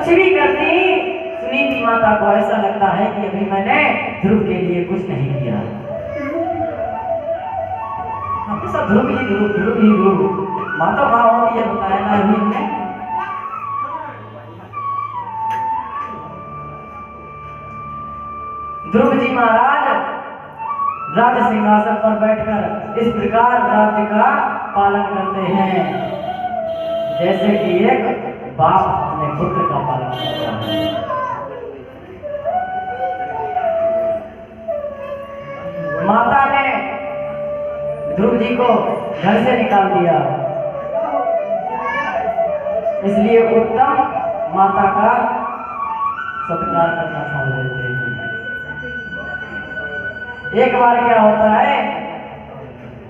कुछ भी करती सुनीति माता को ऐसा लगता है कि अभी मैंने ध्रुव के लिए कुछ नहीं किया। हमेशा ध्रुव ही ध्रुव, ध्रुव ही ध्रुव। माता माँ होती है, बताया ना अभी हमने। ध्रुव जी महाराज राज सिंहासन पर बैठकर इस प्रकार राज्य का पालन करते हैं जैसे कि एक बाप अपने पुत्र का पालन करता है। माता ने ध्रुव जी को घर से निकाल दिया, इसलिए उत्तम माता का सत्कार करना छोड़ देते हैं। एक बार क्या होता है,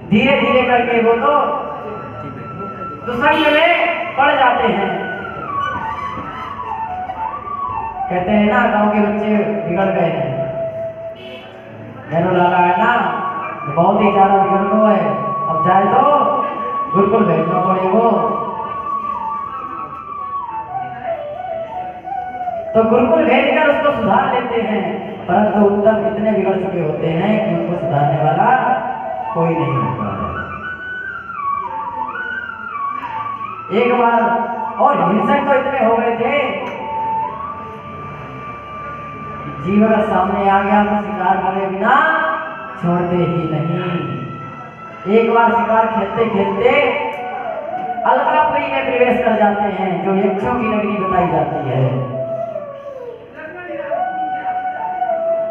धीरे धीरे करके वो तो दुष्संग में पड़ जाते हैं। कहते हैं ना, गांव के बच्चे बिगड़ गए हैं, मैंने लगा है ना बहुत ही ज्यादा बिगड़ गो है, अब जाए तो गुरुकुल भेजना पड़ेगा। तो गुरुकुल भेजकर उसको सुधार लेते हैं, परंतु उत्तम इतने बिगड़ चुके होते हैं कि उनको सुधारने वाला कोई नहीं होता है। एक बार और हिंसक तो इतने हो गए थे, जीव अगर सामने आ गया तो शिकार करे बिना छोड़ते ही नहीं। एक बार शिकार खेलते खेलते अलकापुरी में प्रवेश कर जाते हैं, जो यक्षों की नगरी बताई जाती है।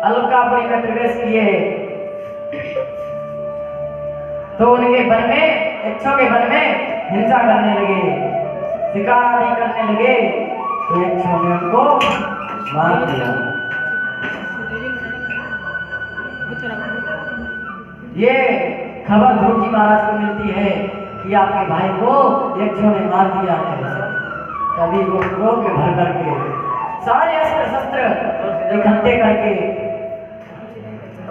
अलकापुरी में प्रवेश किए तो उनके वन में, यक्षों के वन में हिंसा करने लगे, शिकार आदि करने लगे, तो यक्षों ने उनको मार दिया। ये खबर ध्रुव जी महाराज को मिलती है कि आपके भाई को यक्षों ने मार दिया है। तभी वो क्रोध में भर करके सारे अस्त्र शस्त्र इकट्ठे करके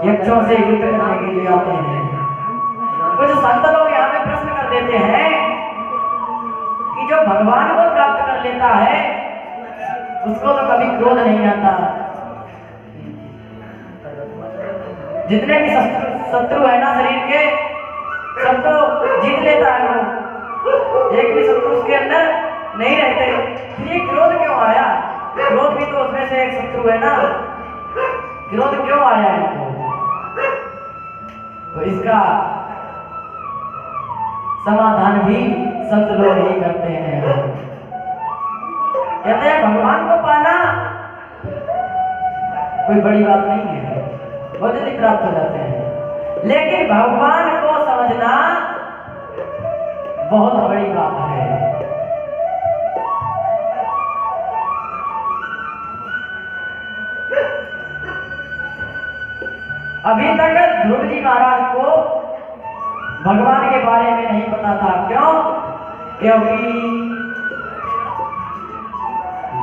यक्षों से युद्ध करने के लिए आते हैं। कुछ संत लोग यहाँ पे प्रश्न कर देते हैं कि जो भगवान को प्राप्त कर लेता है उसको तो कभी क्रोध नहीं आता। जितने भी शत्रु है ना शरीर के, सबको जीत लेता है वो, एक भी शत्रु उसके अंदर नहीं रहते। फिर ये क्रोध क्यों आया? क्रोध भी तो उसमें से एक शत्रु है ना, क्रोध क्यों आया इनको? तो इसका समाधान भी संत लोग ही करते हैं। कहते हैं भगवान को पाना कोई बड़ी बात नहीं है, बहुत जल्दी प्राप्त हो जाते हैं, लेकिन भगवान को समझना बहुत बड़ी बात है। अभी तक ध्रुव जी महाराज को भगवान के बारे में नहीं पता था। क्यों? क्योंकि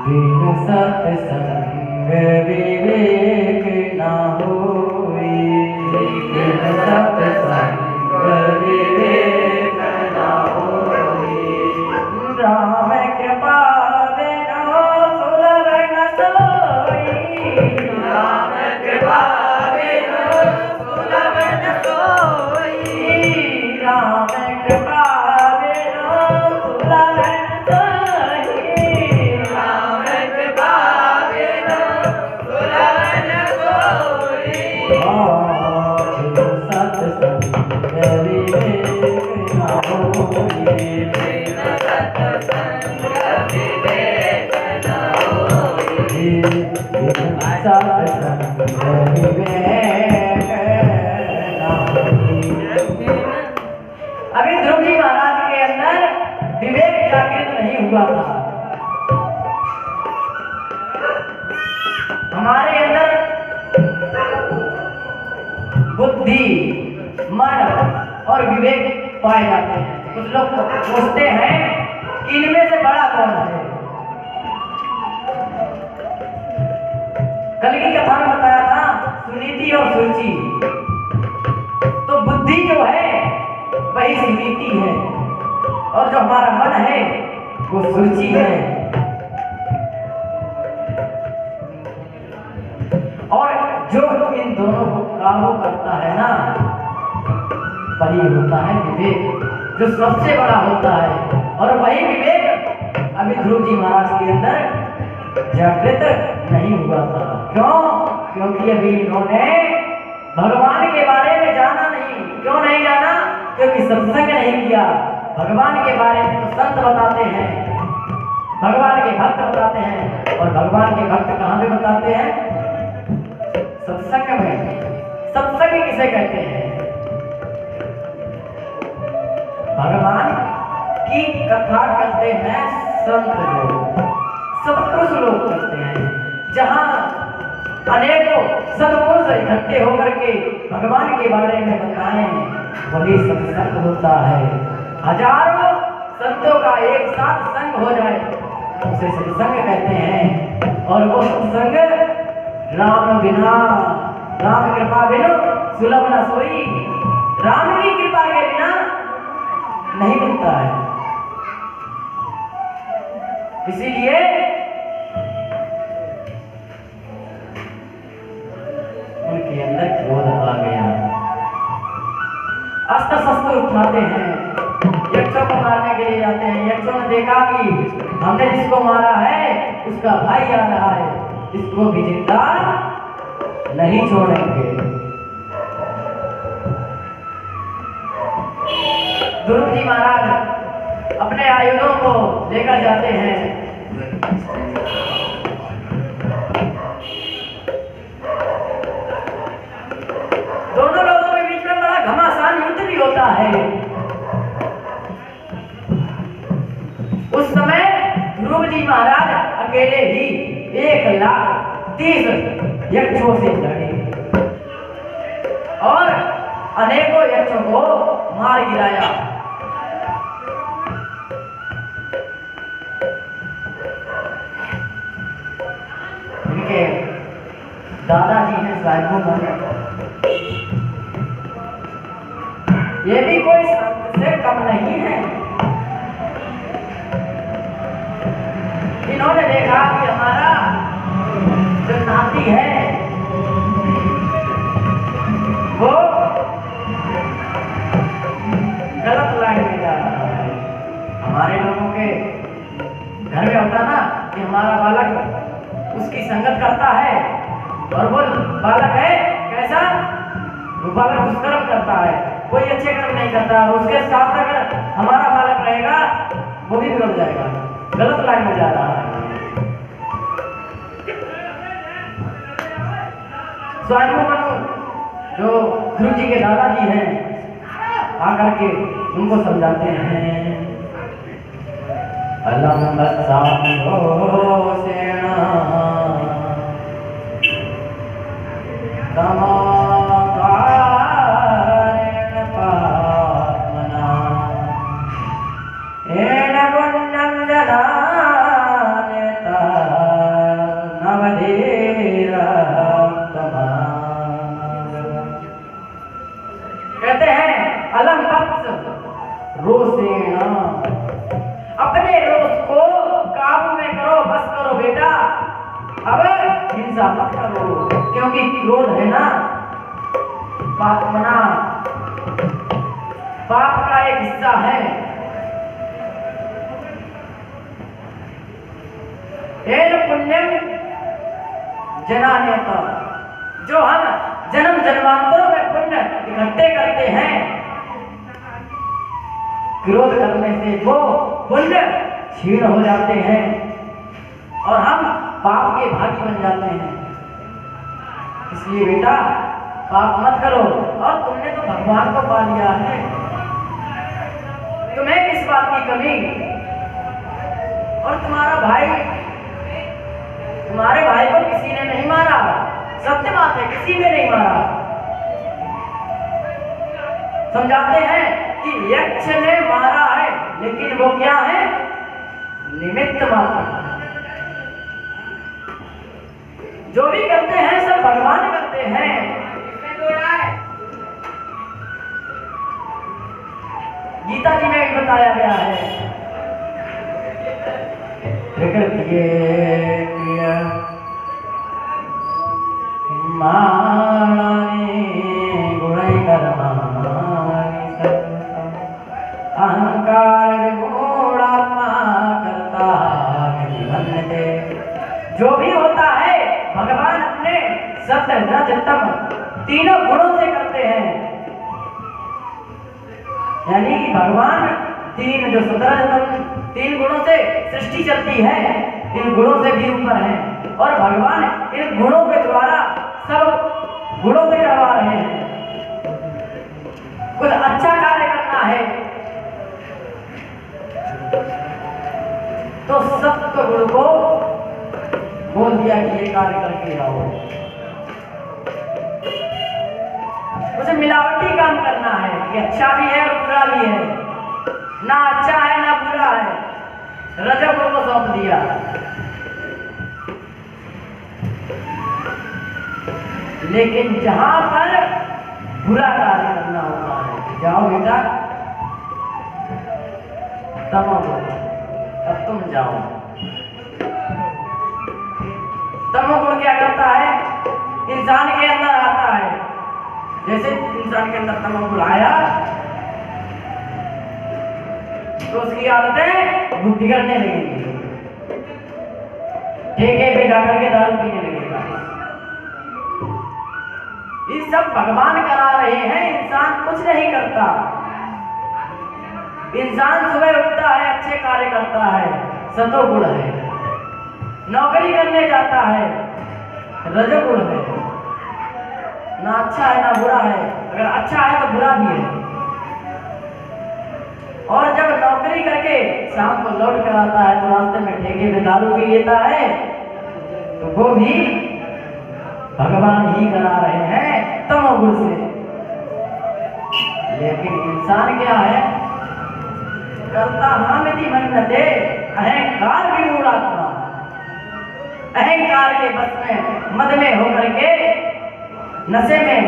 बिन सत्संग विवेक ना होई, बिन सत्संग विवेक ना होई, राम कृपा बिनु सुलभ न सोई, राम कृपा राम कृपा बिनु सुलभ न सोई, राम कृपा बिनु सुलभ न सोई। सत्संग विवेक न होई, सत्संग विवेक न होई, सत्संग विवेक न होई। अभी ध्रुव जी महाराज के अंदर विवेक जागृत नहीं हुआ था। हमारे अंदर बुद्धि, मन और विवेक पाए जाते हैं। कुछ लोग सोचते हैं कि इनमें से बड़ा कौन है। कल की कथा में बताया था सुनीति और सुरुचि। तो बुद्धि जो है वही सुनीति है और जो हमारा मन है वो सुरुचि है। दोनों को काबू करता है ना, वही होता है विवेक, जो सबसे बड़ा होता है। और वही विवेक अभी ध्रुव जी महाराज के अंदर जागृत नहीं हुआ था। क्यों? क्योंकि अभी इन्होंने भगवान के बारे में जाना नहीं। क्यों नहीं जाना? क्योंकि सत्संग नहीं किया। भगवान के बारे में तो संत बताते हैं, भगवान के भक्त बताते हैं, और भगवान के भक्त कहाँ पे बताते हैं? सत्संग में। सत्संग किसे कहते हैं? भगवान की कथा करते हैं संत लोग, सत्पुरुष लोग करते हैं। जहाँ अनेकों सत्पुरुष इकट्ठे होकर के भगवान के बारे में बताएं, वही सत्संग होता है। हजारों संतों का एक साथ संग हो जाए, उसे सत्संग कहते हैं। और वो सत्संग राम बिना, राम कृपा बिनु सुलभ न सोई, राम की कृपा के बिना नहीं मिलता है। इसीलिए उनके अंदर क्रोध आ गया, अस्त्र शस्त्र उठाते हैं, यक्षों को मारने के लिए जाते हैं। यक्षों ने देखा कि हमने जिसको मारा है उसका भाई आ रहा है, इसको भी जिंदा नहीं छोड़ेंगे। ध्रुव जी महाराज अपने आयुधों को लेकर जाते हैं। दोनों लोगों के बीच में बड़ा घमासान युद्ध भी होता है। उस समय ध्रुव जी महाराज अकेले ही 1,30,000 यक्षों से लड़े और अनेकों यक्षों को मार गिराया। इनके दादाजी हैं स्वयंभू, ये भी कोई संत से कम नहीं है। इन्होंने देखा कि हमारा जो नाती है वो गलत लाइन में जा रहा है। हमारे लोगों के घर में होता ना कि हमारा बालक उसकी संगत करता है, और वो बालक है कैसा? वो बालक दुष्कर्म करता है, कोई अच्छे कर्म नहीं करता, और उसके साथ अगर हमारा बालक रहेगा वो भी बिगड़ जाएगा, गलत लाइन में जा रहा है। स्वयंभू मनु जो ध्रुव जी के दादाजी हैं आकर के उनको समझाते हैं। अलम सेना कहते हैं अलम रोसेना, अपने रोष को काबू में करो, बस करो बेटा, अब हिंसा मत करो, क्योंकि क्रोध है ना पापमना, पाप का एक हिस्सा है। पुण्यम जनानेता, जो हम जन्म जन्मांतरों में पुण्य इकट्ठे करते हैं, क्रोध करने से वो पुण्य क्षीण हो जाते हैं और हम पाप के भागी बन जाते हैं। इसलिए बेटा पाप मत करो, और तुमने तो भगवान को पा लिया है, तुम्हें किस बात की कमी? और तुम्हारे भाई को किसी ने नहीं मारा, सत्य बात है, किसी ने नहीं मारा। समझाते हैं कि यक्ष ने मारा है, लेकिन वो क्या है? निमित्त मात्र। जो भी करते हैं सब भगवान करते हैं। गीता जी में भी बताया गया है, प्रकृति माना कार विमूढ़ात्मा करता मन्यते। जो भी होता है भगवान अपने सत्य रज तम तीनों गुणों से करते हैं। यानी कि भगवान तीन जो सतरज तीन गुणों से सृष्टि चलती है, इन गुणों से भी ऊपर है और भगवान इन गुणों के द्वारा सब गुणों से करवा रहे हैं। कुछ अच्छा कार्य करना है तो सत्य गुण को बोल दिया कि ये कार्य करके आओ। मुझे मिलावटी काम करना है कि अच्छा भी है और बुरा भी है, ना अच्छा है ना बुरा है, रजोगुण को सौंप दिया। लेकिन जहां पर बुरा कार्य करना होता है, जाओ बेटा तमोगुण, अब तुम जाओ। तमोगुण क्या करता है? इंसान के अंदर आता है। जैसे इंसान के अंदर तमोगुण आया तो उसकी आदतें बिगड़ने लगेंगी, ठेके पे जाकर के दारू पीने लगेगा। ये सब भगवान करा रहे हैं, इंसान कुछ नहीं करता। इंसान सुबह उठता है, अच्छे कार्य करता है, सतोगुण है। नौकरी करने जाता है, रजोगुण है। ना अच्छा है ना बुरा है, अगर अच्छा है तो बुरा भी है। और जब नौकरी करके शाम को लौट कर आता है तो रास्ते में ठेके में दारू पी लेता है, तो वो भी भगवान ही करा रहे हैं तमोगुण से। लेकिन इंसान क्या है? करता हामिति मन्यते, अहंकार विमूढ़ात्मा। अहंकार के बस में मद में होकर के नशे में,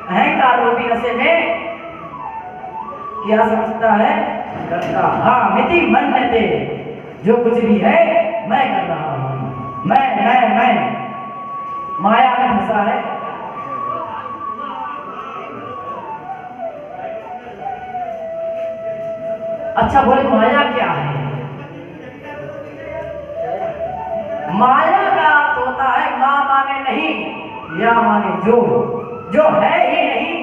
अहंकार रूपी नशे में क्या समझता है? करता हामिति मन्यते, जो कुछ भी है मैं कर रहा हूं, मैं माया में फंसा है। अच्छा बोले माया क्या है? माया का अर्थ होता है मां माने नहीं, या माने जो है ही नहीं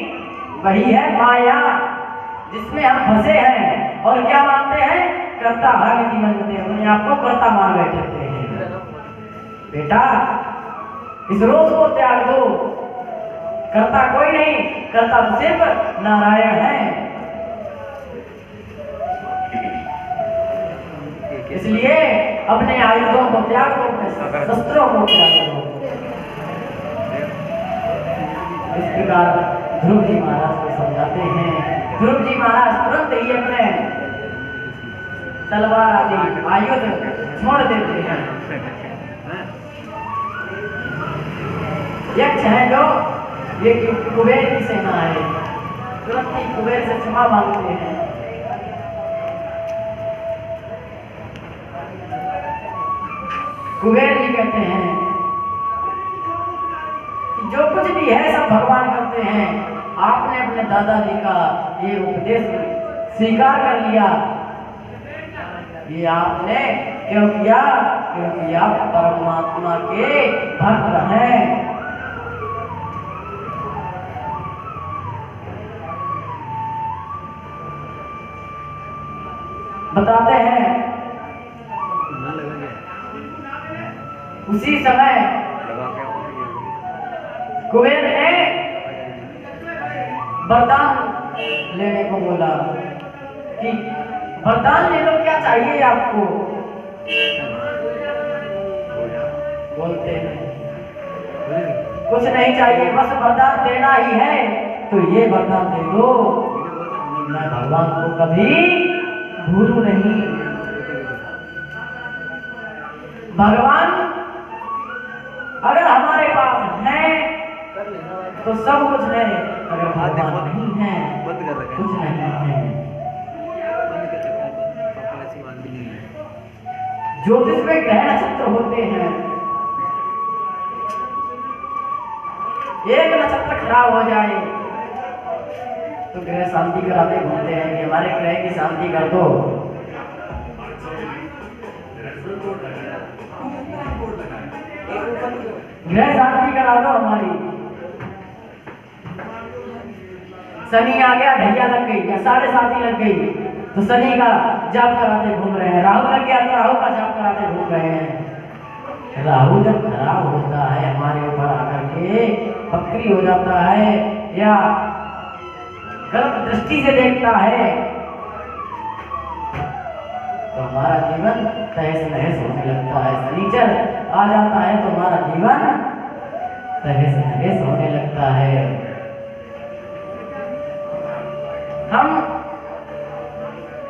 वही है माया, जिसमें हम फंसे हैं। और क्या मानते हैं? कर्ता हामिति मन्यते, अपने आप को कर्ता मान बैठते हैं। बेटा इस रोज को त्याग दो, कर्ता कोई नहीं, कर्ता तो सिर्फ नारायण है। इसलिए अपने आयुधों को त्याग दो, अपने शस्त्रों को त्याग दो। इस प्रकार ध्रुव जी महाराज को समझाते हैं। ध्रुव जी महाराज तुरंत ही अपने तलवार आदि आयुध छोड़ देते हैं। यक्ष है जो ये कुबेर की सेना है, तुरंत ही कुबेर से क्षमा मांगते हैं। कुबेर जी कहते हैं कि जो कुछ भी है सब भगवान करते हैं। आपने अपने दादाजी का ये उपदेश स्वीकार कर लिया, ये आपने क्यों किया? क्योंकि आप परमात्मा के भक्त हैं। बताते हैं उसी समय कुबेर ने वरदान लेने को बोला कि वरदान ले लो, क्या चाहिए आपको? बोलते हैं कुछ नहीं चाहिए, बस वरदान देना ही है तो ये वरदान दे दो, मैं भगवान को कभी भूलूं नहीं। भगवान अगर हमारे पास है तो सब कुछ है, अगर भगवान नहीं है कुछ नहीं है। ज्योतिष में ग्रह नक्षत्र होते हैं, एक नक्षत्र खराब हो जाए तो ग्रह शांति कराते घूमते हैं कि हमारे ग्रह की शांति कर दो। ग्रह शांति करा दो हमारी। शनि आ गया, ढैया लग गई या 7.5 लग गई तो शनि का जाप कराते घूम रहे हैं। राहु लग गया तो राहु का जाप कराते घूम रहे हैं। राहु जब खराब होता है हमारे ऊपर आकर के बकरी हो जाता है या गलत दृष्टि से देखता है तो हमारा जीवन तहस नहस होने लगता है। शनिचर आ जाता है तो हमारा जीवन तहस नहस होने लगता है। हम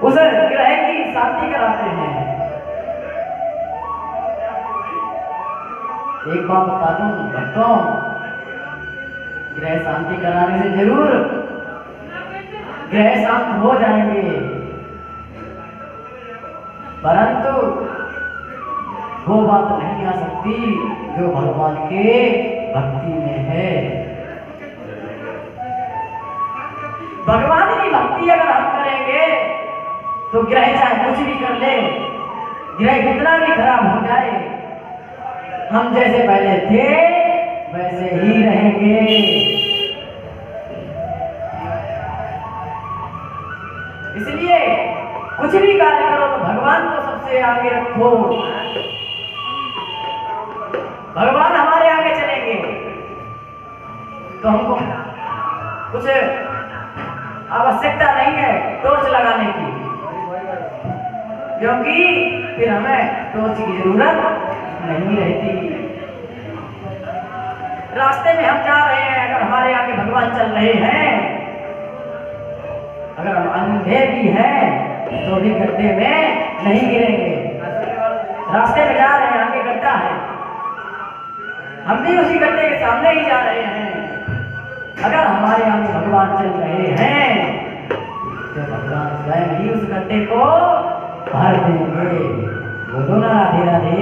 उस ग्रह की शांति कराते हैं। एक बात बता दूं भक्तों, ग्रह शांति कराने से जरूर ग्रह शांत हो जाएंगे, परंतु वो बात नहीं आ सकती जो भगवान के भक्ति में है। भगवान की भक्ति अगर हम करेंगे तो ग्रह चाहे कुछ भी कर ले, ग्रह कितना भी खराब हो जाए, हम जैसे पहले थे वैसे ही रहेंगे। इसलिए कुछ भी कार्य करो तो भगवान को सबसे आगे रखो। भगवान हमारे आगे चलेंगे तो हमको कुछ आवश्यकता नहीं है टॉर्च लगाने की, क्योंकि फिर हमें टॉर्च की जरूरत नहीं रहती। रास्ते में हम जा रहे हैं, अगर हमारे आगे भगवान चल रहे हैं, अगर हम अंधे भी हैं तो भी गड्ढे में नहीं गिरेंगे। रास्ते में जा रहे हैं, आगे गड्ढा है, हम भी उसी गड्ढे के सामने ही जा रहे हैं। अगर हमारे आगे भगवान चल रहे हैं तो भगवान स्वयं ही उस गड्ढे को भर देंगे। बोलो ना राधे राधे।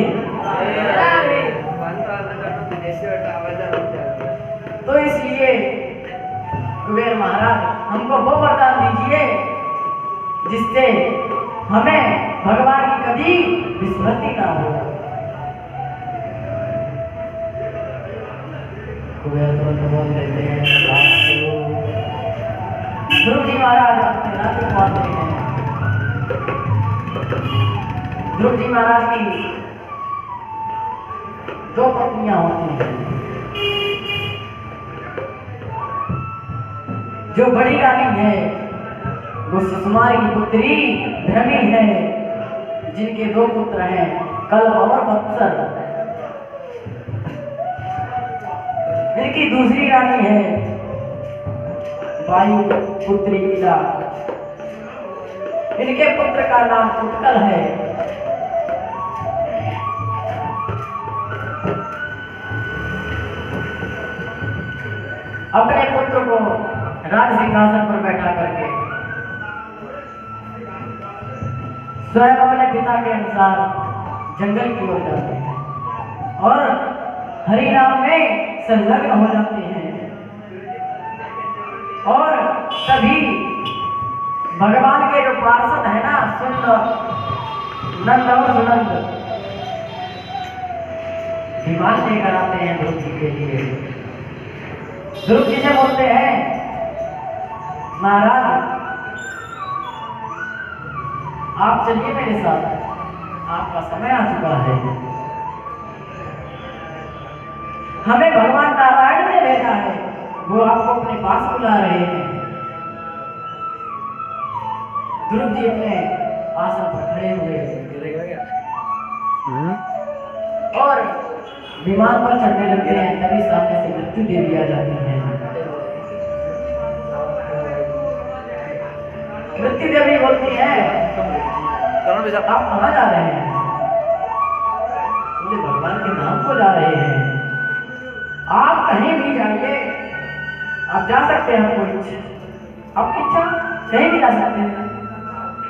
तो इसलिए कुबेर महाराज हमको वो वरदान दीजिए जिससे हमें भगवान की कभी विस्मृति ना हो। कुबेर तुरंत बोल देते हैं, ध्रुव जी महाराज अपने राज्य को आते हैं। ध्रुव जी महाराज की 2 पत्नियां होती हैं। जो बड़ी रानी है वो सुकुमार की पुत्री धर्मी है, जिनके 2 पुत्र हैं, कल्प और वत्सर। इनकी दूसरी रानी है वायु पुत्री ईला। इनके पुत्र का नाम उत्कल है। अपने पुत्र को राज सिंहासन पर बैठा करके स्वयं अपने पिता के अनुसार जंगल की ओर जाते हैं और हरि नाम में संलग्न हो जाते हैं। और तभी भगवान के जो पार्षद है ना, नंद और सुनंद, विमान लेकर आते हैं ध्रुव जी के लिए। ध्रुव जी से बोलते हैं, महाराज आप चलिए मेरे साथ, आपका समय आ चुका है। हमें भगवान नारायण ने भेजा है, वो आपको अपने पास बुला रहे हैं। ध्रुव जी अपने आसन पर खड़े हुए और विमान पर चढ़ने लगते हैं। तभी सामने से मृत्यु देवी आ जाती है। मृत्यु देवी बोलती है, आप कहाँ जा रहे हैं? बोले भगवान के नाम को जा रहे हैं। आप कहीं भी जाइए, आप जा सकते हैं, आपकी इच्छा कहीं भी जा सकते हैं,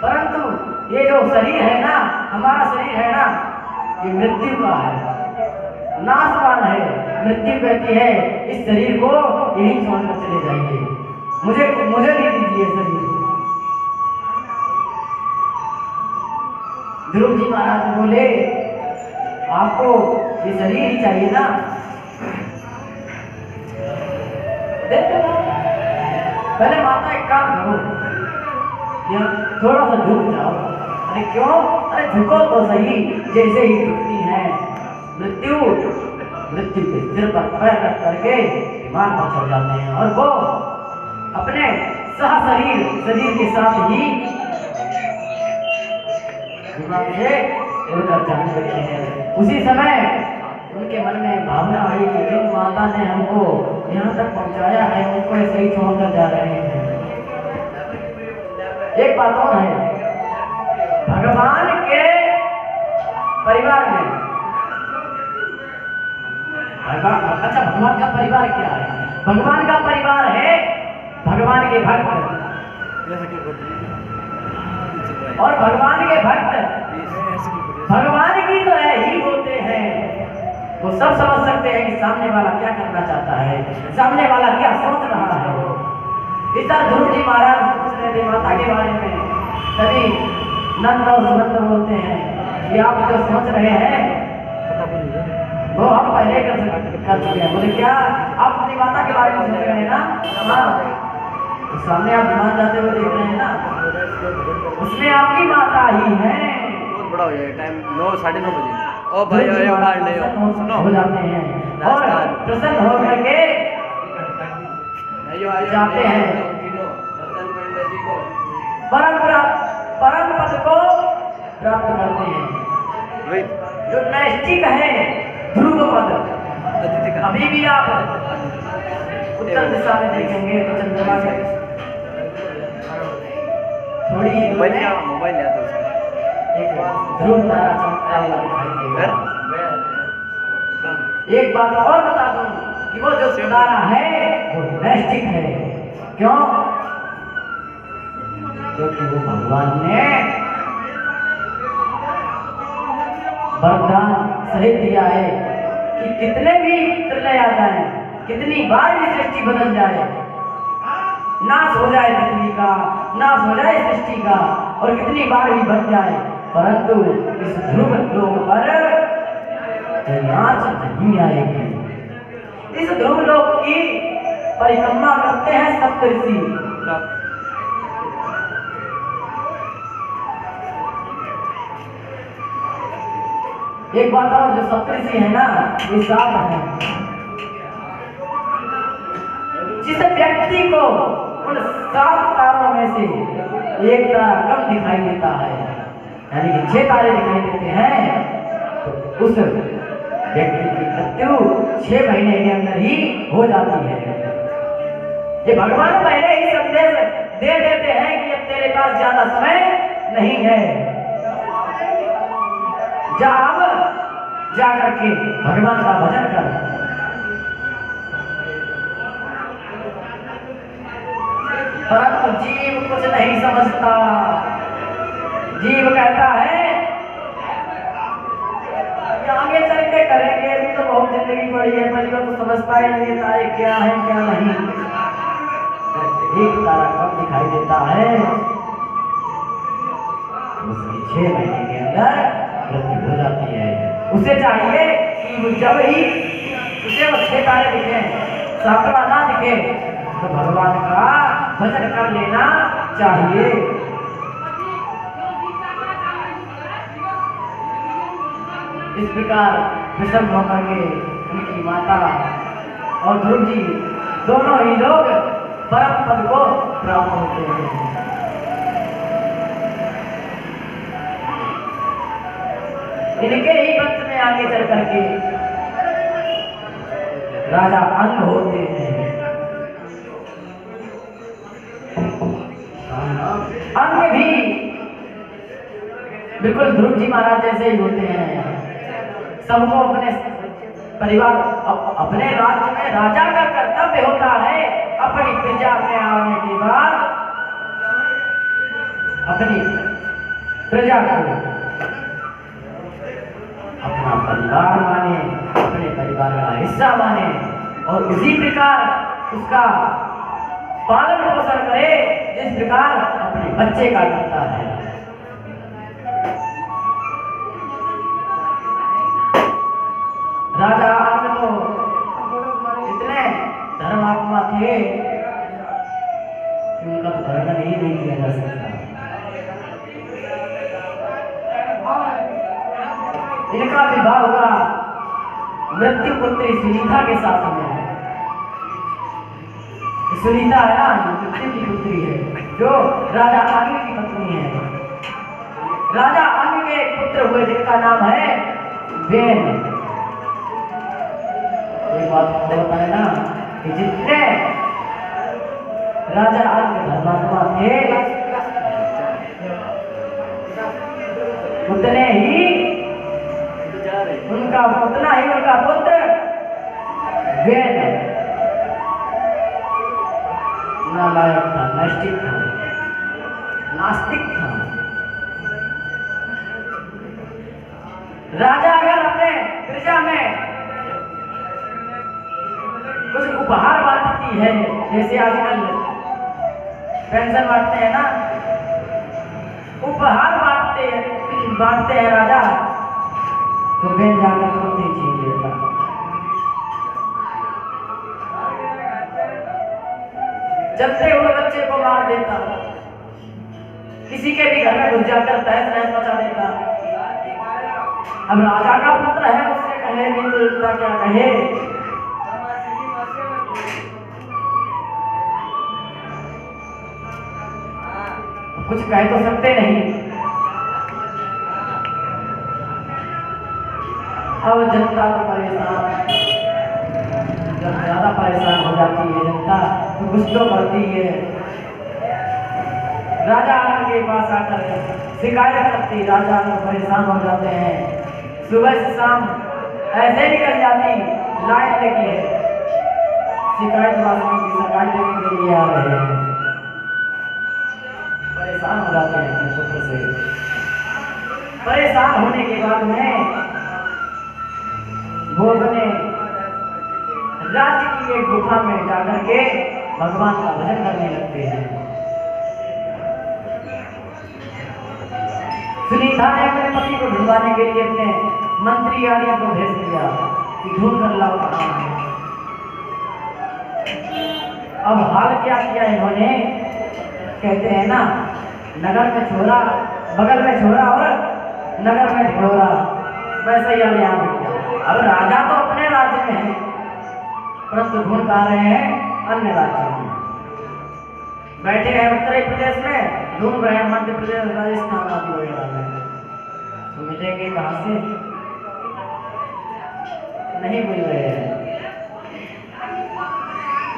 परंतु ये जो शरीर है ना, हमारा शरीर है ना, ये मृत्यु का है, नाशवान है। मृत्यु कहती है इस शरीर को यहीं छोड़कर चले जाइए। मुझे मुझे दे दीजिए शरीर। ध्रुव जी महाराज बोले आपको ये शरीर ही चाहिए ना, देखो पहले माता एक काम करो, थोड़ा सा झुक जाओ। अरे क्यों? अरे झुको तो सही, जैसे ही झुकती है मृत्यु के सिर पर पैर रख करके विमान पर चढ़ जाते हैं और वो अपने सह शरीर के साथ ही विमान से उड़कर जाने लगते हैं। उसी समय उनके मन में भावना आई कि जिन माता ने हमको यहाँ तक पहुँचाया है उनको ऐसे ही छोड़कर जा रहे हैं। एक बात और है, भगवान के परिवार में अच्छा भगवान का परिवार क्या है? भगवान का परिवार है भगवान के भक्त, और भगवान के भक्त भगवान की तो है ही होते हैं। वो सब समझ सकते हैं कि सामने वाला क्या करना चाहता है, सामने वाला क्या सोच रहा है। इस तरह ध्रुव जी महाराज सोच रहे थे माता के बारे में, तभी नंद और सुनंद बोलते हैं कि आप जो सोच रहे हैं वो हम पहले कर चुके हैं। बोले क्या आप अपनी माता के बारे में सोच रहे हैं ना? हाँ, तो सामने आप विमान जाते हुए देख रहे हैं ना, उसमें आपकी माता ही है। बहुत बड़ा हो जाएगा टाइम, 9 साढ़े 9 बजे। ओ भाई बाहर नहीं हो, सुनो हो जाते हैं और प्रसन्न हो करके जाते हैं परम पद को प्राप्त करते हैं। जो नैष्ठिक है ध्रुव पद, अभी भी आप उत्तर दिशा में देखेंगे तो चंद्रमा से थोड़ी ही दूर में मोबाइल एक ध्रुव तारा चमकता हुआ दिखाई देगा। एक बात और बता दूं कि वो जो तारा है वो नैष्ठिक है। क्यों? क्योंकि वो भगवान ने वरदान सहित दिया है कि कितने भी प्रलय आ जाए, कितनी बार भी सृष्टि बदल जाए, नाश हो जाए पृथ्वी का, नाश हो जाए सृष्टि का, और कितनी बार भी बन जाए, परंतु इस ध्रुव लोक पर नाश नहीं आएगी। इस ध्रुव लोक की परिक्रमा करते हैं सप्तऋषि। एक बात और, जो सप्तऋषि है ना ये 7 है। जिस व्यक्ति को उन 7 तारों में से एक तारा कम दिखाई देता है, यानी कि 6 तारे दिखाई देते हैं, तो उस व्यक्ति की मृत्यु 6 महीने के अंदर ही हो जाती है। ये भगवान पहले ही संदेश दे देते हैं कि अब तेरे पास ज्यादा समय नहीं है, जा करके भगवान का भजन कर। परंतु जीव कुछ नहीं समझता। जीव कहता है आगे चल के करेंगे, अभी तो बहुत जिंदगी पड़ी है, पर तो समझता ही नहीं तारे क्या है क्या नहीं। एक तारा कब दिखाई देता है, उसकी 6 महीने के अंदर मृत्यु हो जाती है। उसे चाहिए कि जब ही उसे वो 6 तारे दिखे, 7वां ना दिखे, तो भगवान का भजन कर लेना चाहिए। इस प्रकार विषम होकर के उनकी माता और ध्रुव जी दोनों ही लोग परम पद को प्राप्त होते हैं। इनके ही वंश में आगे चल करके राजा अंग होते हैं। अंग भी बिल्कुल ध्रुव जी महाराज जैसे ही होते हैं। सबको अपने परिवार अपने राज्य में राजा का कर्तव्य होता है अपनी प्रजा में आने के बाद अपनी प्रजा को अपना परिवार माने, अपने परिवार का हिस्सा माने, और उसी प्रकार उसका पालन पोषण करे जिस प्रकार अपने बच्चे का करता है। राजा अंग तो इतने धर्मात्मा थे कि उनका तो वर्णन ही नहीं किया जा सकता। इनका विवाह हुआ मृत्यु पुत्री सुनीता के साथ में। सुनीता है ना, मृत्यु की पुत्री है, जो राजा अंग की पत्नी है। राजा अंग के एक पुत्र हुए जिनका नाम है वेन। एक बात बताए ना कि जितने राजा अंग धर्मात्मा थे उतना ही उनका पुत्र वेन नालायक था, नैष्टिक था, नास्तिक था। राजा अगर अपने प्रजा में कुछ उपहार बांटती है, जैसे आजकल पेंशन बांटते हैं ना, उपहार बांटते हैं राजा, तो बेन जाकर तुरंत ही छीन लेता। जलते हुए बच्चे को मार देता, किसी के भी घर में घुस जाकर तहस नहस मचा देता। अब राजा का पुत्र है, उससे कहे नहीं तो क्या कहे। कुछ कह तो सकते नहीं। अब जनता तो परेशान, जब ज्यादा परेशान हो जाती है जनता तो कुछ तो करती है। राजा के पास आकर शिकायत करती, राजा तो परेशान हो जाते हैं। सुबह से शाम ऐसे निकल जाती, लाइन लगी है, शिकायत वालों की शिकायत देने के लिए आ रहे हैं। परेशान हो जाते हैं अपने पुत्र से। परेशान होने के बाद में वो अपने राज्य की एक गुफा में जाकर के भगवान का भजन करने लगते हैं। सुनीता ने अपने पति को ढूंढवाने के लिए अपने मंत्री आर्य को भेज दिया कि ढूंढ कर लाओ कहाँ है। अब हाल क्या किया इन्होंने, कहते हैं ना, नगर में छोरा, बगल में छोरा और नगर में ढिढोरा, वैसा ही हाल यहाँ पे किया। अब राजा तो अपने राज्य में है, परंतु ढूंढ पा रहे हैं अन्य राज्यों में। बैठे हैं उत्तर प्रदेश में, ढूंढ रहे हैं मध्य प्रदेश, राजस्थान आदि वगैरह में, तो मिलेंगे कहाँ से? नहीं मिल रहे हैं।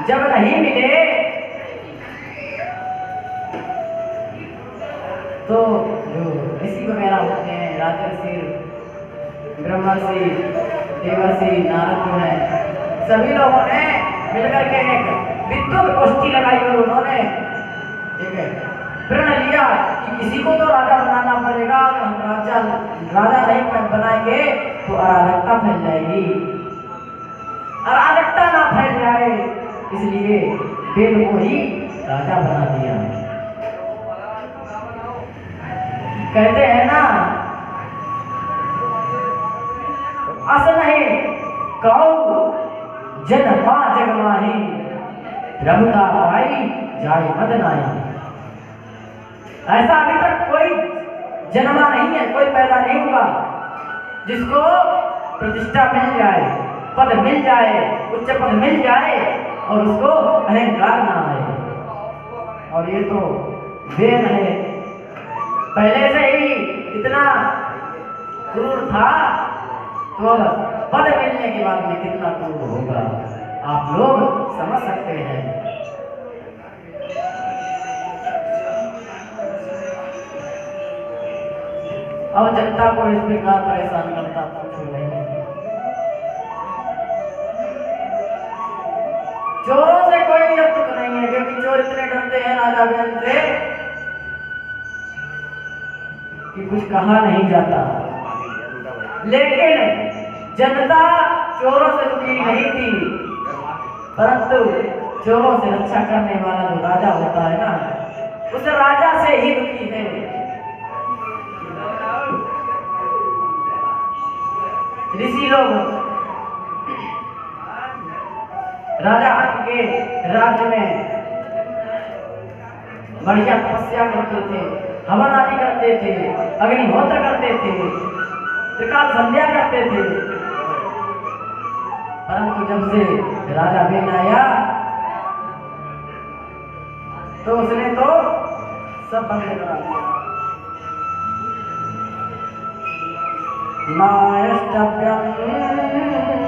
जब नहीं मिले तो जो ऋषि वगैरह होते हैं, राजर्षि, ब्रह्मर्षि, देवर्षि, नारद जो है, सभी लोगों ने मिलकर के एक विद्युत गोष्ठी लगाई और उन्होंने एक प्रण लिया कि किसी को तो राजा बनाना पड़ेगा। अगर हम राजा नहीं बनाएंगे तो अराजकता फैल जाएगी, अराजकता ना फैल जाए, इसलिए वेद को ही राजा बना दिया। कहते हैं ना, अस नहीं कहो जन मां जग माही, रघुता पाई जाए मद नाही। ऐसा अभी तक कोई जन्मा नहीं है, कोई पैदा नहीं हुआ जिसको प्रतिष्ठा मिल जाए, पद मिल जाए, उच्च पद मिल जाए और उसको अहंकार ना आए। और ये तो वेद है, पहले से ही इतना क्रूर था, तो पद मिलने के बाद में कितना क्रूर होगा आप लोग समझ सकते हैं। और जनता को इस प्रकार परेशान करता पूछो नहीं। चोरों से कोई अब दुख नहीं है, क्योंकि चोर इतने डरते हैं राजा वेद से कि कुछ कहा नहीं जाता। लेकिन जनता चोरों से दुखी नहीं थी, परंतु चोरों से रक्षा करने वाला जो राजा होता है ना, उस राजा से ही दुखी है। ऋषि लोग राजा के राज्य में बढ़िया तपस्या करते थे, हवन आदि करते थे, अग्निहोत्र करते थे, त्रिकाल संध्या करते थे। परंतु जब से राजा बेन आया तो उसने तो सब बंद करा दिया। नायष्टव्यं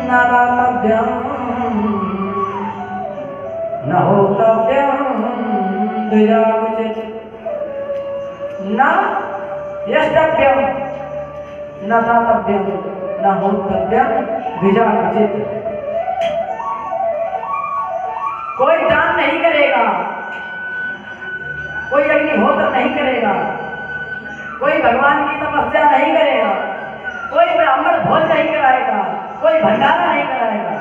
न दातव्यं न होतव्यं द्विजावचित, न यष्टव्यं न दातव्यं न होतव्यं द्विजावचित। कोई दान नहीं करेगा, कोई अग्निहोत्र नहीं करेगा, कोई भगवान की तपस्या नहीं करेगा, कोई ब्राह्मण भोज नहीं कराएगा, कोई भंडारा नहीं कराएगा,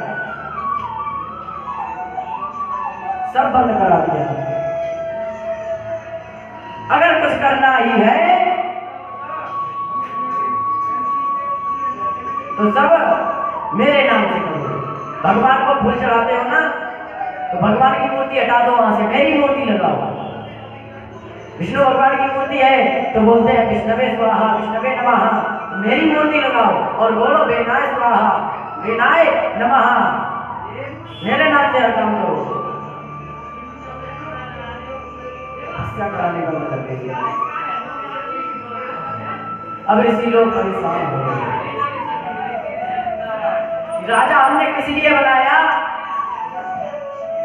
सब बंद करा दिया। अगर कुछ करना ही है तो सब मेरे नाम से करो। भगवान को फूल चढ़ाते हो ना, तो भगवान की मूर्ति हटा दो, वहां से मेरी मूर्ति लगाओ। विष्णु भगवान की मूर्ति है तो बोलते हैं विष्णवे स्वाहा विष्णवे नमः, मेरी मूर्ति लगाओ और बोलो वेनाय स्वाहा वेनाय नमः, मेरे नाम से हर काम करो। हत्या कराने का मतलब है। अब ऋषि लोग परेशान हो गए। राजा हमने किस लिए बनाया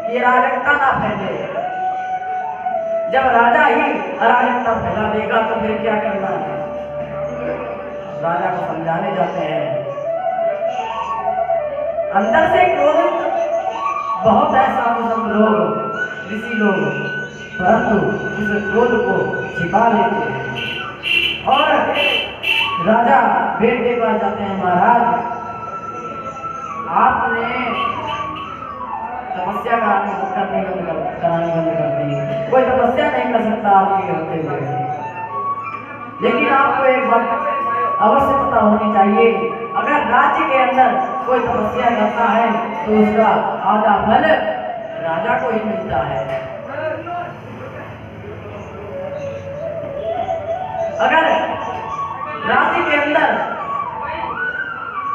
कि अराजकता ना फैले। जब राजा ही अराजकता फैला देगा तो फिर क्या करना है। राजा को समझाने जाते हैं। अंदर से क्रोध बहुत है, साधु संत लोग, ऋषि लोग, परंतु उस क्रोध को छिपा लेते हैं। और राजा बेटे के पास जाते हैं, महाराज आपने तपस्या करानी बंद कर दी। कोई तपस्या नहीं कर सकता आपके होते हुए, लेकिन आपको एक बात अवश्य पता होनी चाहिए, अगर राज्य के अंदर कोई तपस्या करता है तो उसका आधा फल राजा को ही मिलता है। अगर राज्य के अंदर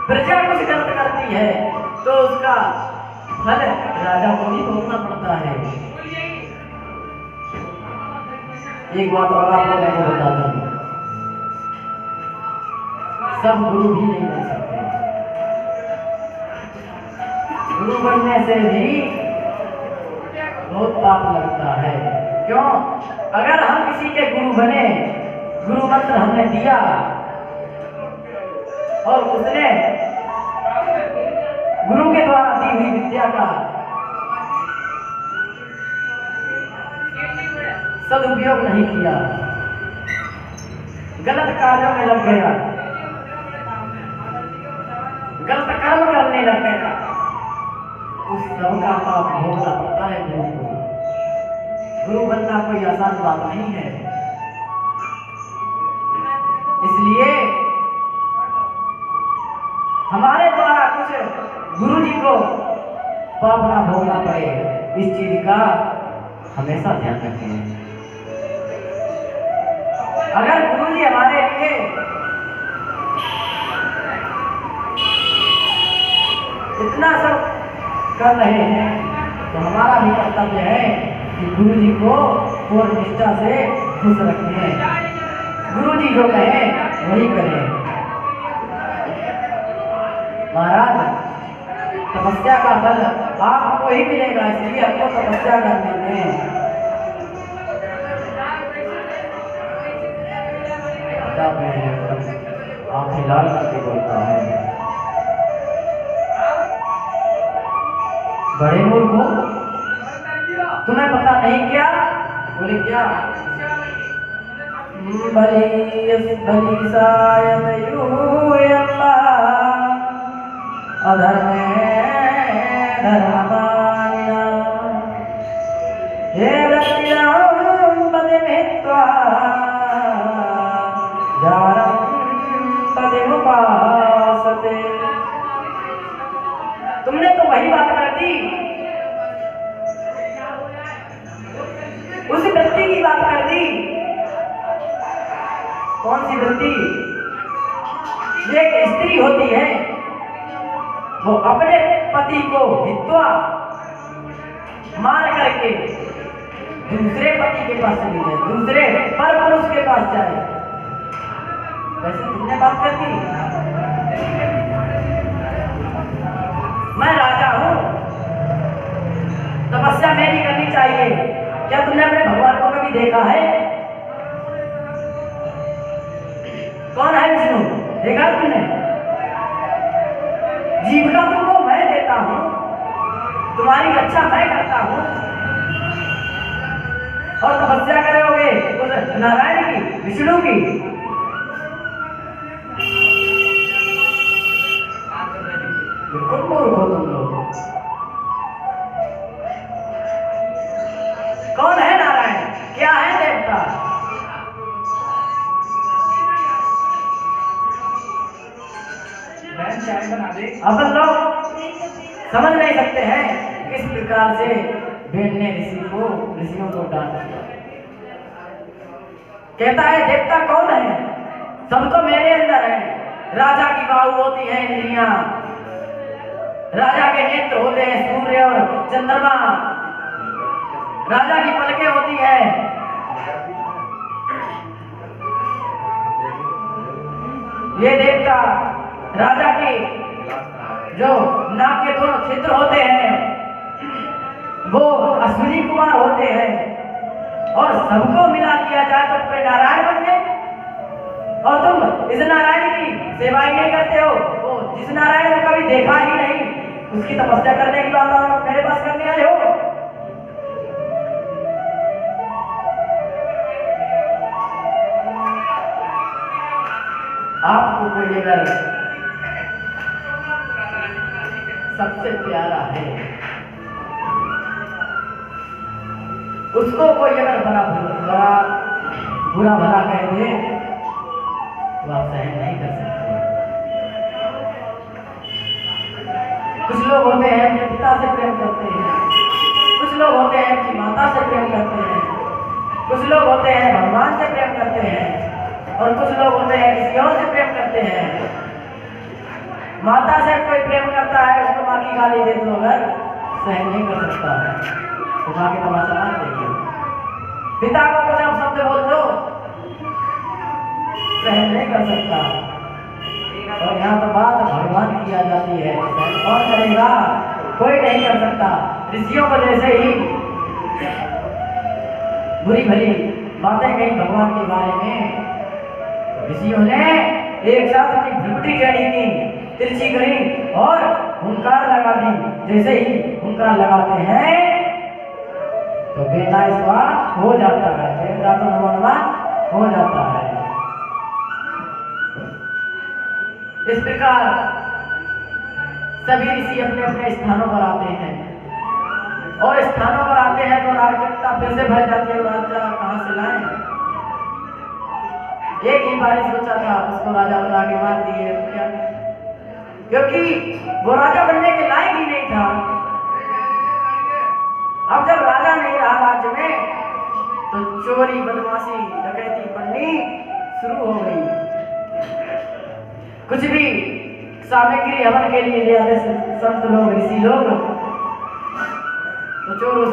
प्रजा कुछ गलत करती है तो उसका फल राजा को ही भोगना पड़ता है। एक बात और आपको मैं बता दूं, सब गुरु भी नहीं बन सकते। गुरु बनने से भी बहुत पाप लगता है। क्यों? अगर हम किसी के गुरु बने, गुरु मंत्र हमने दिया और उसने गुरु के द्वारा दी हुई विद्या का सदुपयोग नहीं किया, गलत कार्यों में लग गया, गलत कर्म करने लग गया, उस सब का पाप भोगना पड़ता है गुरु को। गुरु बनना कोई आसान बात नहीं है। इसलिए हमारे द्वारा कुछ गुरु जी को पाप ना भोगना पड़े, इस चीज का हमेशा ध्यान रखें। अगर गुरु जी हमारे लिए इतना सब कर रहे हैं तो हमारा भी कर्तव्य है कि गुरु जी को पूर्ण निष्ठा से खुश रखें। गुरु जी जो कहें वही करें। महाराज तपस्या का फल आपको ही मिलेगा, इसलिए हमको तपस्या करने दें। आंखें लाल करके बोलता है, बड़े मूर्ख हो, तुम्हें पता नहीं क्या? बोले क्या? बलि सायतयूयम्बा अधर्मे धर्ममानिना जारं तदेवोपासते। तुमने तो वही बात कर दी, उस व्यक्ति की बात कर दी। कौन सी व्यक्ति? ये एक स्त्री होती है, वो अपने पति को हित्वा मार करके दूसरे पति के पास चली जाए, दूसरे पर पुरुष के पास जाए। वैसे तुमने बात कर दी। मैं राजा हूं, तपस्या मेरी करनी चाहिए। क्या तुमने अपने भगवान को कभी देखा है? कौन है विष्णु? देखा तुमने? जीविका तुमको मैं देता हूं, तुम्हारी रक्षा मैं करता हूं, और तपस्या करोगे उस नारायण की, विष्णु की। बिल्कुल मूर्ख हो तुम लोग। कौन है नारायण? क्या है देवता? अपन लोग समझ नहीं सकते हैं किस प्रकार से भेड़ ने ऋषियों को डांट दिया। कहता है देवता कौन है? सब तो मेरे अंदर है। राजा की बाहु होती है इंद्रियां, राजा के नेत्र होते हैं सूर्य और चंद्रमा, राजा की पलकें होती है। ये देवता राजा के जो नाक के दोनों छिद्र होते हैं वो अश्विनी कुमार होते हैं, और सबको मिला दिया जाए तो पूरे नारायण बन गए। और तुम इस नारायण की सेवा ही नहीं करते हो। वो जिस नारायण को कभी देखा ही नहीं, उसकी तपस्या करने की बात मेरे पास करने आए हो। आपको कोई अगर सबसे प्यारा है, उसको कोई अगर बुरा भला कह दे तो आप सहन नहीं कर सकते। कुछ लोग होते हैं अपने पिता से प्रेम करते हैं, कुछ लोग होते हैं अपनी माता से प्रेम करते हैं, कुछ लोग होते हैं भगवान से प्रेम करते हैं, और कुछ लोग होते हैं किसी और से प्रेम करते हैं। माता से कोई प्रेम करता है, उसको माँ की गाली दे दो अगर, सहन नहीं कर सकता तो माँ की तमाशा मार देगी। पिता को कुछ आप शब्द बोल दो, सहन नहीं कर सकता। और यहाँ तो बात भगवान की आ जाती है, कौन करेगा? कोई नहीं कर सकता। ऋषियों को जैसे ही बुरी भली बातें कही भगवान के बारे में, ऋषियों ने एक साथ अपनी भ्रुकुटी टेढ़ी की, तिरछी करी और हुंकार लगा दी। जैसे ही हुंकार लगाते हैं तो बेटा स्वाहा हो जाता है, बेटा तो नमोनमा हो जाता है। इस प्रकार सभी ऋषि अपने अपने स्थानों पर आते हैं, और स्थानों पर आते हैं तो राजकता फिर से भर जाती है। राजा कहाँ से लाए? एक ही बार सोचा था, उसको राजा बना के मार दिए। क्या? क्योंकि वो राजा बनने के लायक ही नहीं था। अब जब राजा नहीं रहा राज्य में तो चोरी, बदमाशी, डकैती पड़नी शुरू हो गई। कुछ भी सामग्री हवन के लिए ले आते संत लोग, ऋषि लोग, तो चोर उस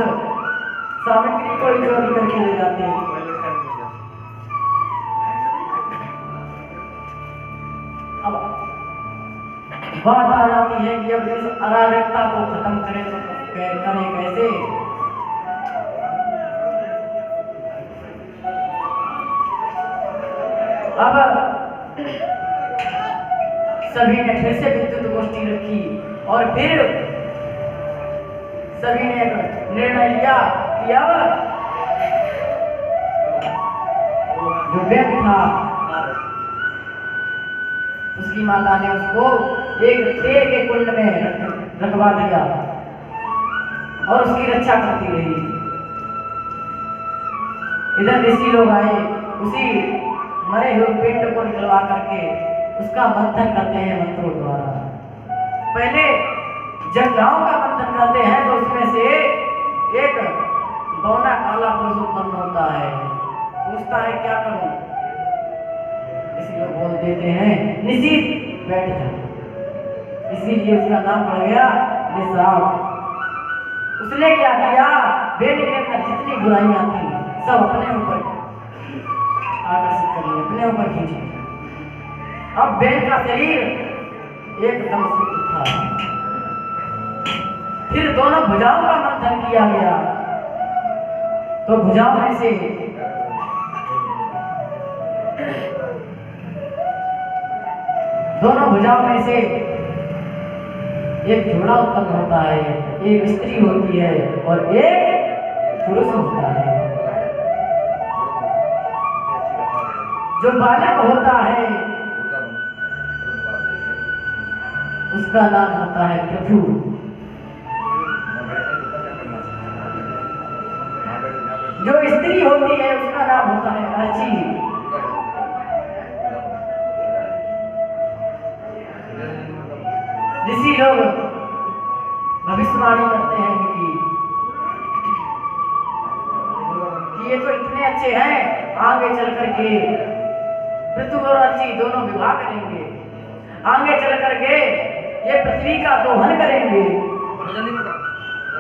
सामग्री को ही चोरी करके ले जाते हैं। अब बात आ जाती है कि अब इस अराजकता को खत्म करें तो करें कैसे? अब सभी ने फिर से विद्युत गोष्ठी रखी, और फिर सभी ने निर्णय लिया कि अब जो व्यक्ति था उसकी माता ने उसको एक तेल के कुंड में रखवा दिया और उसकी रक्षा करती रही। इधर ऋषि लोग आए, उसी मरे हुए पिंड को निकलवा करके उसका मंथन करते हैं मंत्रों द्वारा। पहले जब गांव का मंथन करते हैं तो उसमें से एक बौना काला पुरुष उत्पन्न होता है, पूछता है क्या करूं? इसी लोग बोल देते हैं निशित बैठ जा, इसीलिए उसका नाम पड़ गया निषाद। उसने क्या किया, बेल के अंदर जितनी बुराइयां थी सब अपने ऊपर आकर्षित कर लिए, अपने ऊपर खींची। अब बेल का शरीर एकदम शुद्ध था। फिर दोनों भुजाओं का मंथन किया गया तो भुजाओं में से दोनों भुजाओं में से एक जोड़ा उत्पन्न होता है, एक स्त्री होती है और एक पुरुष होता है। जो बालक होता है उसका नाम होता है प्रभु, जो स्त्री होती है उसका नाम होता है अर्ची। ऋषि लोग भविष्यवाणी करते हैं कि ये तो इतने अच्छे हैं, आगे चल करके पृथ्वी और अर्ची दोनों विवाह करेंगे, आगे चल करके ये पृथ्वी का दोहन करेंगे,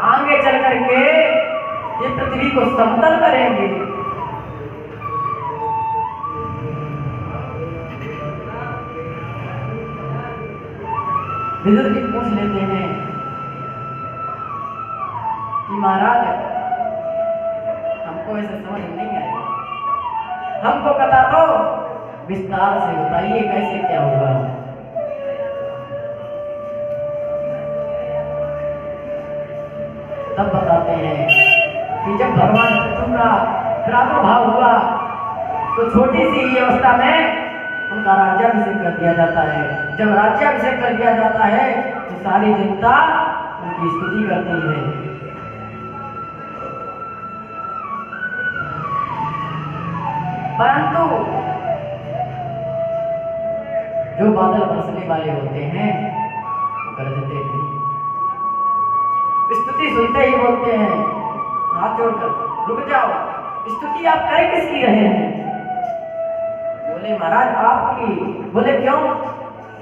आगे चल करके ये पृथ्वी को समतल करेंगे। विदुर जी पूछ लेते हैं कि महाराज हमको ऐसे समझ नहीं आएगा, हमको कथा तो विस्तार से बताइए कैसे क्या होगा। तब बताते हैं कि जब भगवान विष्णु का प्रादुर्भाव हुआ तो छोटी सी ही अवस्था में उनका राज्याभिषेक कर दिया जाता है। जब राज्याभिषेक कर दिया जाता है तो सारी जनता उनकी स्तुति करती है। परंतु जो बादल बरसने वाले होते हैं वो गरजते थे, स्तुति सुनते ही बोलते हैं हाथ जोड़कर रुक जाओ, स्तुति आप कर किसकी रहे हैं? बोले महाराज आपकी। बोले क्यों?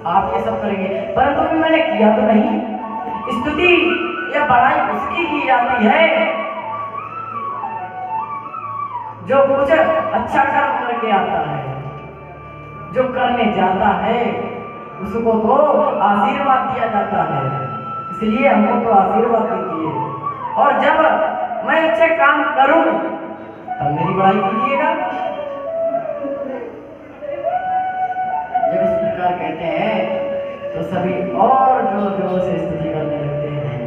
आप ये सब करेंगे, परंतु भी मैंने किया तो नहीं। स्तुति या बड़ाई उसकी की जाती है जो कुछ अच्छा कर्म करके आता है, जो करने जाता है उसको तो आशीर्वाद दिया जाता है, इसलिए हमको तो आशीर्वाद दीजिए। और जब मैं अच्छे काम करूं तब मेरी बड़ाई कीजिएगा। जब इस प्रकार कहते हैं तो सभी और जोर जोर से स्तुति करने लगते हैं।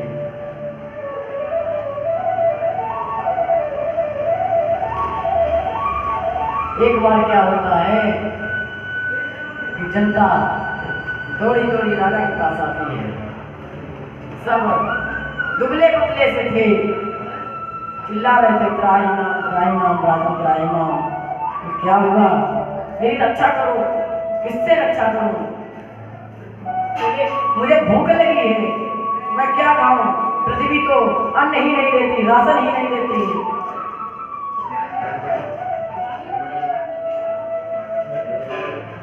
एक बार क्या होता है कि जनता दौड़ी दौड़ी राजा के पास आती है, सब दुबले पतले से थे, चिल्ला रहे थे त्राहिमाम राजन त्राहिमाम। तो क्या हुआ? मेरी रक्षा करो। किससे रक्षा करूं? मुझे भूख लगी है, मैं क्या खाऊं? पृथ्वी तो अन्न ही नहीं देती, राशन ही नहीं देती।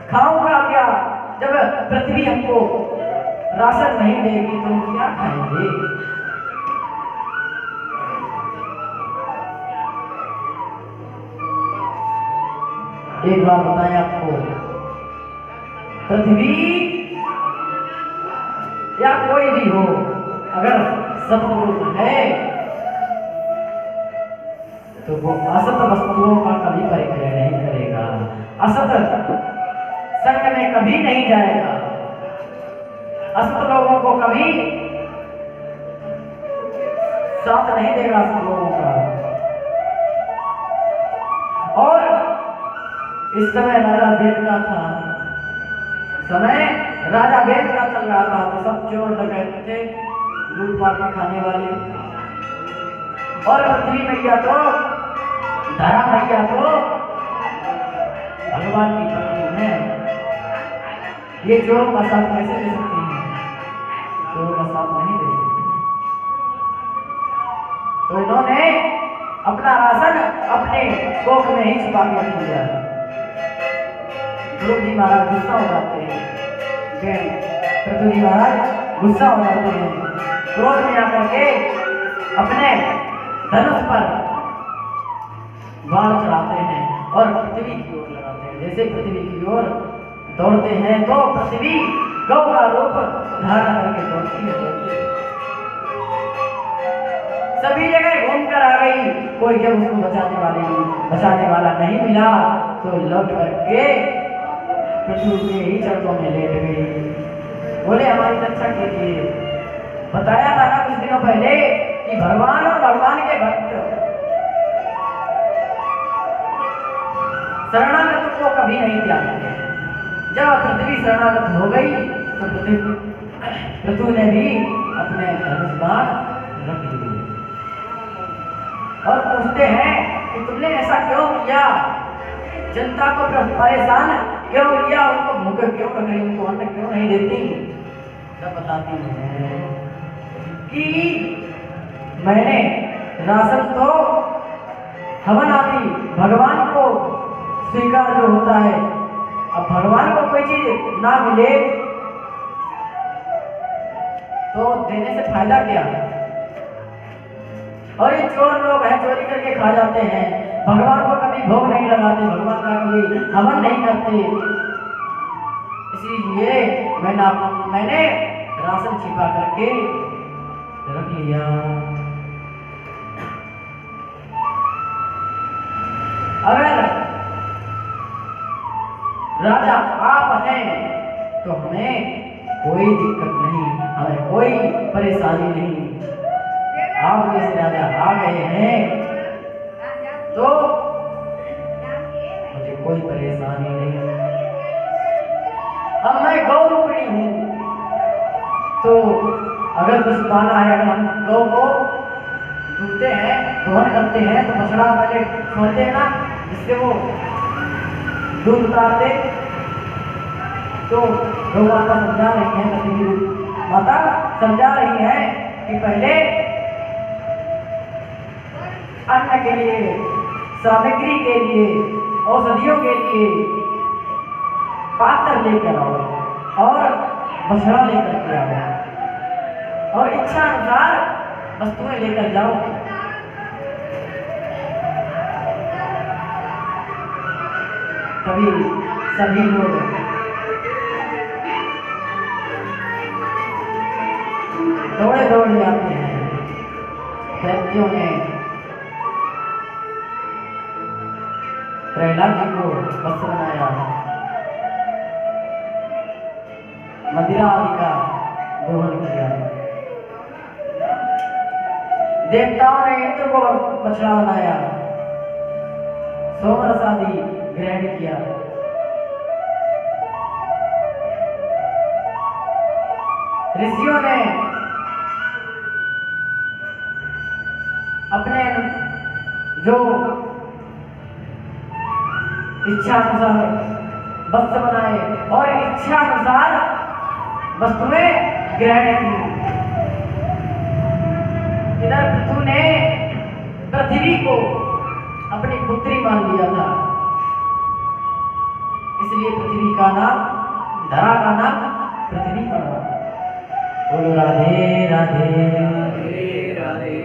खाऊंगा क्या? जब पृथ्वी हमको राशन नहीं देगी तो हम क्या खाएंगे? एक बात बताएं आपको, पृथ्वी या कोई भी हो अगर सत्पुरुष है तो वो असत वस्तुओं का कभी परिग्रह नहीं करेगा, असत संग में कभी नहीं जाएगा, असत लोगों को कभी साथ नहीं देगा असत लोगों का। और इस समय राजा वेद का था, समय राजा वेद का चल रहा था, तो सब चोर डकैत थे, लूट पाट के खाने वाले। और पृथ्वी में क्या तो धरा मैया तो भगवान की पत्नी है, ये चोरों का साथ कैसे दे सकती हैं? चोरों का साथ नहीं दे सकती। तो इन्होंने अपना राशन अपने कोख में ही छुपा के रख लिया। ध्रुव जी महाराज गुस्सा हो जाते हैं, पृथ्वी जी महाराज गुस्सा हो जाते हैं, क्रोध में आकर के अपने धनुष पर बाण चढ़ाते हैं और पृथ्वी की ओर लगाते हैं। जैसे पृथ्वी की ओर दौड़ते हैं तो पृथ्वी गौ का रूप धारण करके दौड़ती है। सभी जगह घूमकर आ गई, कोई जब उसको बचाने वाला नहीं मिला तो लौट करके पृथ्वी के ही चरणों में लेट गई। बोले हमारी रक्षा कीजिए। बताया था ना कुछ दिनों पहले कि भगवान और भगवान के भक्त शरणागत को कभी नहीं त्यागते। जब पृथ्वी शरणागत हो गई तो पृथ्वी ने भी अपने धनुष बाण रख लिए और पूछते हैं कि तुमने ऐसा क्यों किया, जनता को परेशान क्यों किया, उनको भूखे क्यों रख रही, उनको अन्न क्यों नहीं देती? तब बताती है कि मैंने राशन तो हवन आदि भगवान को स्वीकार जो होता है, अब भगवान को कोई चीज ना मिले तो देने से फायदा क्या? और ये चोर लोग हैं, चोरी करके खा जाते हैं, भगवान को कभी भोग नहीं लगाते, भगवान का कभी हवन नहीं करते। इसीलिए मैंने राशन छिपा करके रख लिया। अगर राजा आप हैं तो हमें कोई दिक्कत नहीं, हमें कोई परेशानी नहीं। आप जैसे राजा आ गए हैं तो मुझे कोई परेशानी नहीं। अब मैं गौ रूपिणी हूँ, तो अगर कुछ पाना है, अगर हम गौ को दूधते हैं, दोहन करते हैं तो बछड़ा पहले छोड़ते हैं ना, जिससे वो दूध उतारते। तो गौ माता समझा रही है, पृथ्वी माता समझा रही है कि पहले अन्न के लिए, सामग्री के लिए, औषधियों के लिए पात्र लेकर आओ और बछड़ा लेकर के आओ और इच्छा अनुसार वस्तुएं लेकर जाओ। कभी सभी लोग दौड़े दौड़ जाते हैं। दैत्यों ने प्रहलाद जी को वस्त्र बनाया, मदिरा आदि का दोहन किया। देवताओं ने इंद्र को बछड़ा बनाया, सोमरस आदि ग्रहण किया। ऋषियों ने अपने जो इच्छा अनुसार वस्त्र बनाए और इच्छा अनुसार वस्तुएं ग्रहण की। इधर पृथु ने पृथ्वी को अपनी पुत्री मान लिया था, इसलिए पृथ्वी का नाम, धरा का नाम पृथ्वी पड़ा। बोलो राधे राधे राधे राधे।